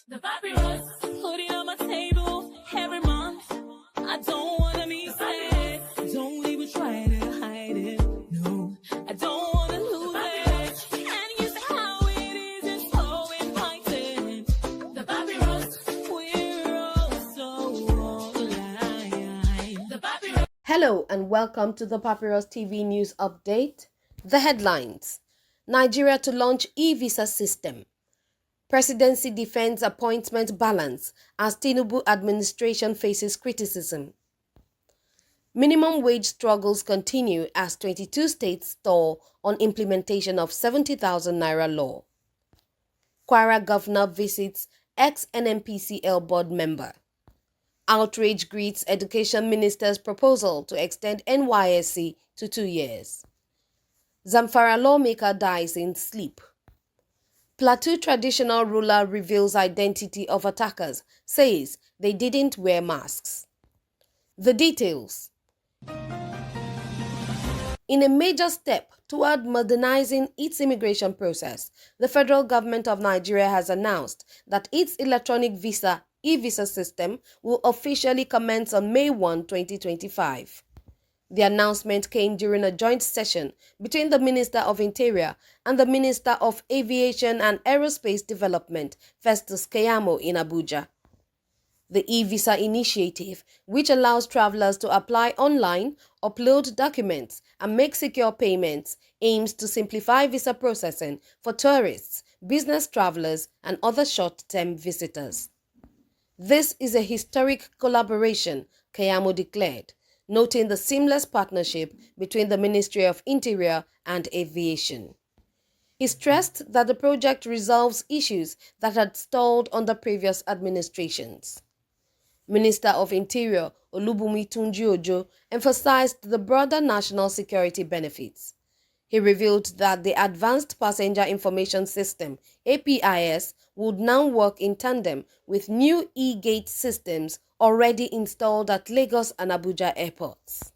The papyrus, put it on my table every month. I don't wanna be sad. Don't even try to hide it. No, I don't wanna lose it. And you say how it is, it's so inviting. The papyrus, we're all so alive. The papyrus. Hello and welcome to the Papyrus TV News Update. The headlines: Nigeria to launch e-visa system. Presidency defends appointment balance as Tinubu administration faces criticism. Minimum wage struggles continue as 22 states stall on implementation of 70,000 naira law. Kwara governor visits ex-NNPCL board member. Outrage greets education minister's proposal to extend NYSC to 2 years. Zamfara lawmaker dies in sleep. Plateau traditional ruler reveals identity of attackers, says they didn't wear masks. The details. In a major step toward modernizing its immigration process, the federal government of Nigeria has announced that its electronic visa e-visa system will officially commence on May 1, 2025. The announcement came during a joint session between the Minister of Interior and the Minister of Aviation and Aerospace Development, Festus Keyamo, in Abuja. The e-visa initiative, which allows travelers to apply online, upload documents, and make secure payments, aims to simplify visa processing for tourists, business travelers, and other short-term visitors. This is a historic collaboration, Keyamo declared, noting the seamless partnership between the Ministry of Interior and Aviation. He stressed that the project resolves issues that had stalled under previous administrations. Minister of Interior Olubunmi Tunji-Ojo emphasized the broader national security benefits. He revealed that the Advanced Passenger Information System (APIS) would now work in tandem with new e-gate systems already installed at Lagos and Abuja airports.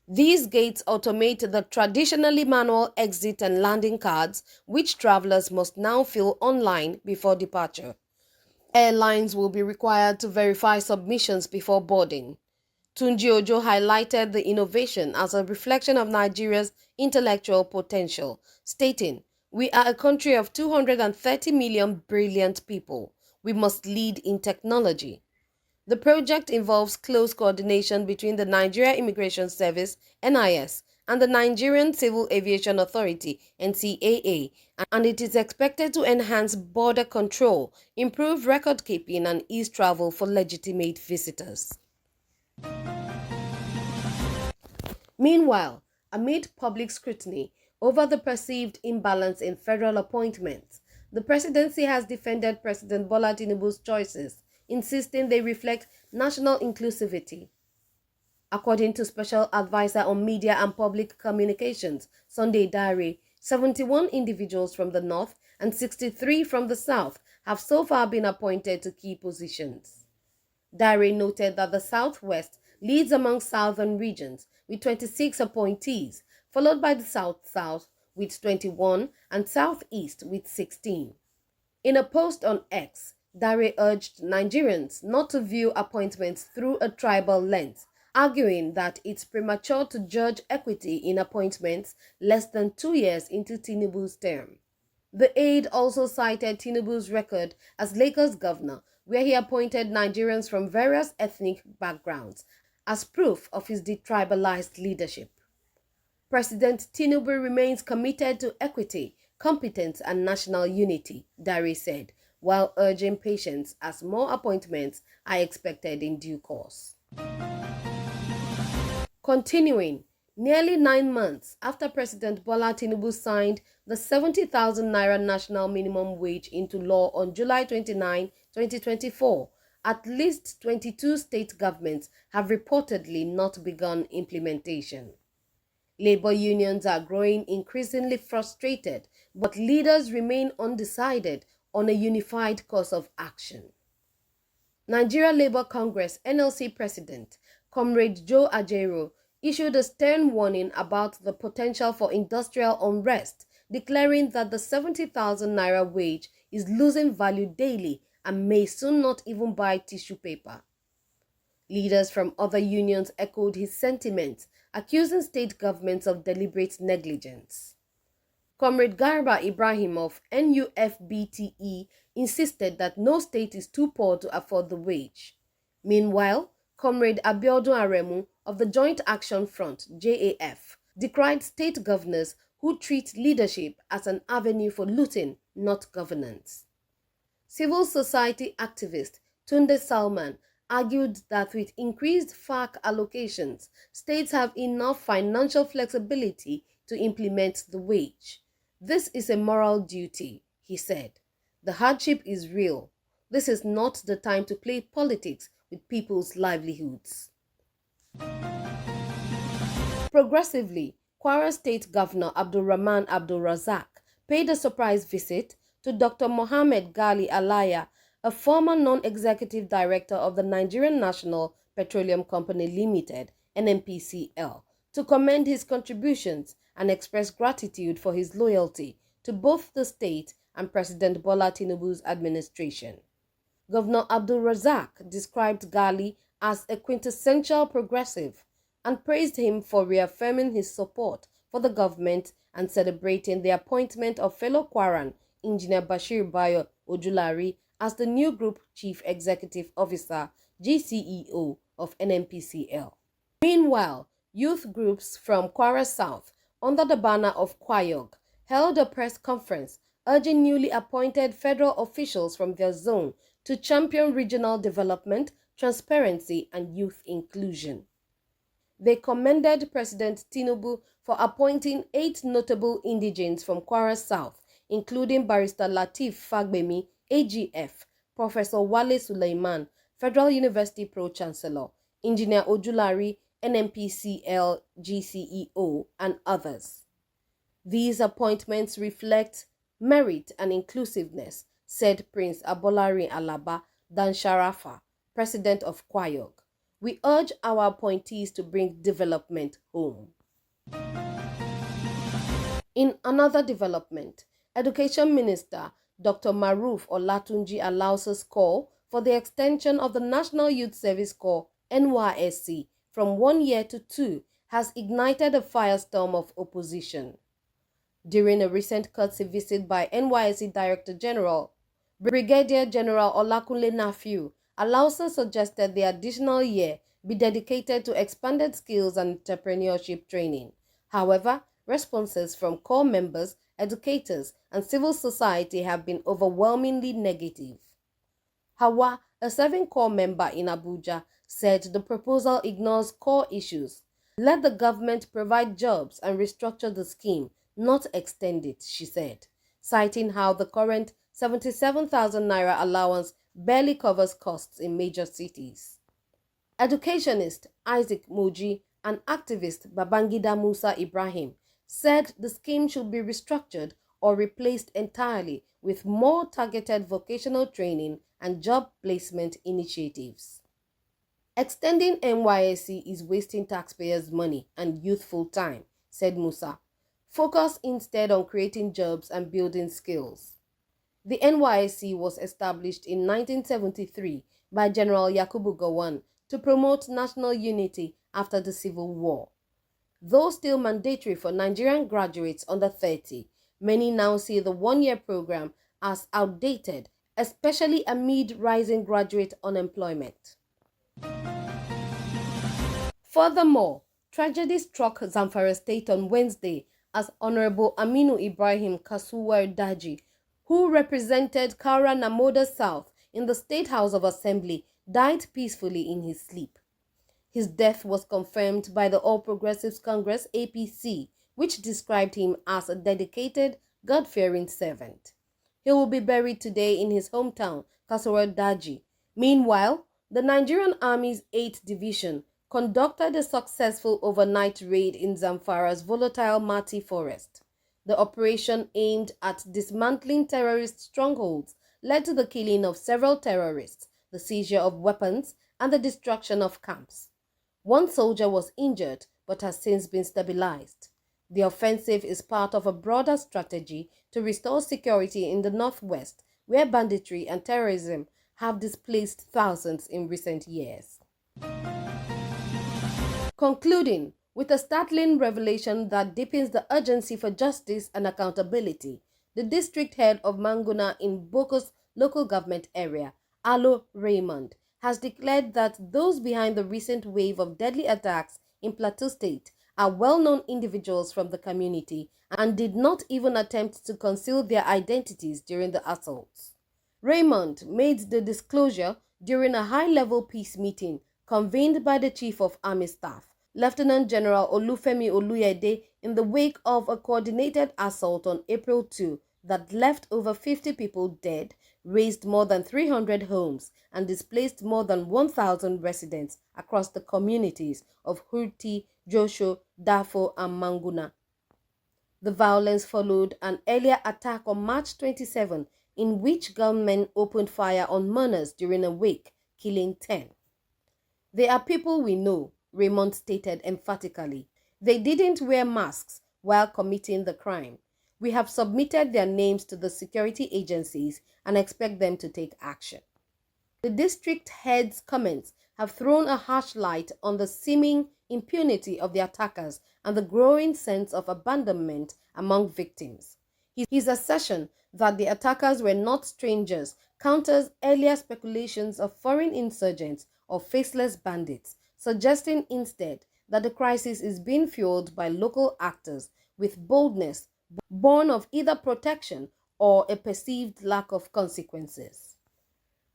These gates automate the traditionally manual exit and landing cards, which travelers must now fill online before departure. Airlines will be required to verify submissions before boarding. Tunji-Ojo highlighted the innovation as a reflection of Nigeria's intellectual potential, stating, "We are a country of 230 million brilliant people. We must lead in technology." The project involves close coordination between the Nigeria Immigration Service (NIS) and the Nigerian Civil Aviation Authority (NCAA), and it is expected to enhance border control, improve record keeping, and ease travel for legitimate visitors. Meanwhile, amid public scrutiny over the perceived imbalance in federal appointments, the presidency has defended President Bola Tinubu's choices, insisting they reflect national inclusivity. According to Special Advisor on Media and Public Communications, Sunday Dare, 71 individuals from the North and 63 from the South have so far been appointed to key positions. Dare noted that the Southwest leads among southern regions with 26 appointees, followed by the South-South with 21 and Southeast with 16. In a post on X, Dare urged Nigerians not to view appointments through a tribal lens, arguing that it's premature to judge equity in appointments less than 2 years into Tinubu's term. The aide also cited Tinubu's record as Lagos governor, where he appointed Nigerians from various ethnic backgrounds, as proof of his detribalized leadership. President Tinubu remains committed to equity, competence, and national unity, Dare said, while urging patience as more appointments are expected in due course. Continuing, nearly 9 months after President Bola Tinubu signed the 70,000 naira national minimum wage into law on July 29, 2024, at least 22 state governments have reportedly not begun implementation. Labor unions are growing increasingly frustrated, but leaders remain undecided on a unified course of action. Nigeria Labour Congress (NLC) President, Comrade Joe Ajaero, issued a stern warning about the potential for industrial unrest, declaring that the 70,000 naira wage is losing value daily and may soon not even buy tissue paper. Leaders from other unions echoed his sentiments, accusing state governments of deliberate negligence. Comrade Garba Ibrahim of NUFBTE insisted that no state is too poor to afford the wage. Meanwhile, Comrade Abiodun Aremu of the Joint Action Front (JAF) decried state governors who treat leadership as an avenue for looting, not governance. Civil society activist Tunde Salman argued that with increased FARC allocations, states have enough financial flexibility to implement the wage. This is a moral duty, he said. The hardship is real. This is not the time to play politics with people's livelihoods. Progressively, Kwara State Governor Abdulrahman Abdulrazak paid a surprise visit to Dr. Mohammed Gali Alaya, a former non-executive director of the Nigerian National Petroleum Company Limited, NNPCL, to commend his contributions and express gratitude for his loyalty to both the state and President Bola Tinubu's administration. Governor Abdulrazak described Gali as a quintessential progressive and praised him for reaffirming his support for the government and celebrating the appointment of fellow Kwaran, Engineer Bashir Bayo Ojulari, as the new Group Chief Executive Officer, GCEO, of NNPCL. Meanwhile, youth groups from Kwara South, under the banner of Kwayog, held a press conference urging newly appointed federal officials from their zone to champion regional development, transparency, and youth inclusion. They commended President Tinubu for appointing 8 notable indigenes from Kwara South, including Barrister Lateef Fagbemi, AGF, Professor Wale Suleiman, Federal University Pro-Chancellor, Engineer Ojulari, NNPCL GCEO, and others. These appointments reflect merit and inclusiveness, said Prince Abolari Alaba Dan Sharafa, President of Kwayog. We urge our appointees to bring development home. In another development, Education Minister Dr. Maruf Olatunji Alausa's call for the extension of the National Youth Service Corps (NYSC) from 1 year to 2 has ignited a firestorm of opposition. During a recent courtesy visit by NYSC Director General Brigadier General Olakunle Nafiu, Alausa suggested the additional year be dedicated to expanded skills and entrepreneurship training. However, responses from corps members, educators, and civil society have been overwhelmingly negative. Hawa, a serving corps member in Abuja, said the proposal ignores core issues. Let the government provide jobs and restructure the scheme, not extend it, she said, citing how the current 77,000 naira allowance barely covers costs in major cities. Educationist Isaac Moji and activist Babangida Musa Ibrahim said the scheme should be restructured or replaced entirely with more targeted vocational training and job placement initiatives. Extending NYSC is wasting taxpayers' money and youthful time, said Musa. Focus instead on creating jobs and building skills. The NYSC was established in 1973 by General Yakubu Gowon to promote national unity after the Civil War. Though still mandatory for Nigerian graduates under 30, many now see the one-year program as outdated, especially amid rising graduate unemployment. Furthermore, tragedy struck Zamfara State on Wednesday as Honorable Aminu Ibrahim Kasuwar Daji, who represented Kaura Namoda South in the State House of Assembly, died peacefully in his sleep. His death was confirmed by the All Progressives Congress (APC), which described him as a dedicated, God-fearing servant. He will be buried today in his hometown, Kasuwar Daji. Meanwhile, the Nigerian Army's 8th Division conducted a successful overnight raid in Zamfara's volatile Mati forest. The operation, aimed at dismantling terrorist strongholds, led to the killing of several terrorists, the seizure of weapons, and the destruction of camps. One soldier was injured but has since been stabilized. The offensive is part of a broader strategy to restore security in the northwest, where banditry and terrorism have displaced thousands in recent years. Concluding with a startling revelation that deepens the urgency for justice and accountability, the district head of Manguna in Boko's local government area, Alo Raymond, has declared that those behind the recent wave of deadly attacks in Plateau State are well-known individuals from the community and did not even attempt to conceal their identities during the assaults. Raymond made the disclosure during a high-level peace meeting convened by the Chief of Army Staff, Lieutenant General Olufemi Oluyede, in the wake of a coordinated assault on April 2 that left over 50 people dead, razed more than 300 homes, and displaced more than 1,000 residents across the communities of Hurti, Josho, Dafo, and Manguna. The violence followed an earlier attack on March 27 in which gunmen opened fire on mourners during a wake, killing 10. They are people we know, Raymond stated emphatically. They didn't wear masks while committing the crime. We have submitted their names to the security agencies and expect them to take action. The district head's comments have thrown a harsh light on the seeming impunity of the attackers and the growing sense of abandonment among victims. His assertion that the attackers were not strangers counters earlier speculations of foreign insurgents or faceless bandits, suggesting instead that the crisis is being fueled by local actors with boldness born of either protection or a perceived lack of consequences.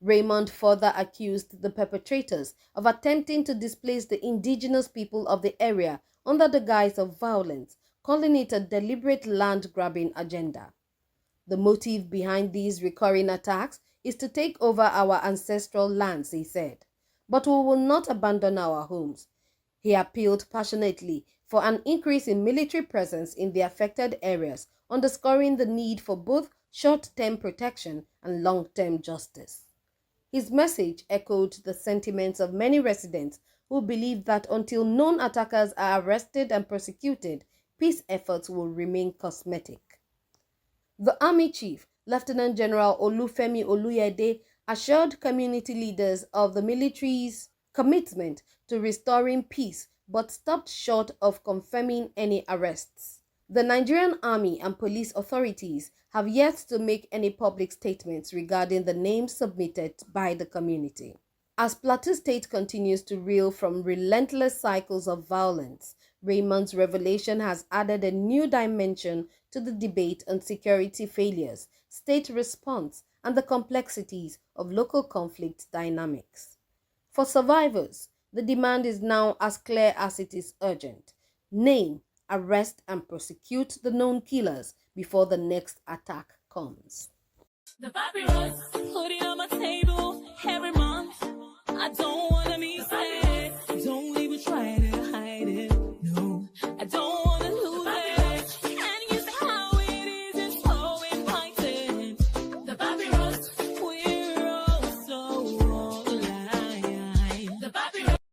Raymond further accused the perpetrators of attempting to displace the indigenous people of the area under the guise of violence, calling it a deliberate land-grabbing agenda. The motive behind these recurring attacks is to take over our ancestral lands, he said. But we will not abandon our homes. He appealed passionately for an increase in military presence in the affected areas, underscoring the need for both short-term protection and long-term justice. His message echoed the sentiments of many residents who believe that until known attackers are arrested and prosecuted, peace efforts will remain cosmetic. The Army Chief, Lieutenant General Olufemi Oluyede, assured community leaders of the military's commitment to restoring peace but stopped short of confirming any arrests. The Nigerian Army and police authorities have yet to make any public statements regarding the names submitted by the community. As Plateau State continues to reel from relentless cycles of violence, Raymond's revelation has added a new dimension to the debate on security failures, state response, and the complexities of local conflict dynamics. For survivors, the demand is now as clear as it is urgent. Name, arrest, and prosecute the known killers before the next attack comes. The papyrus, hoodie on my table, every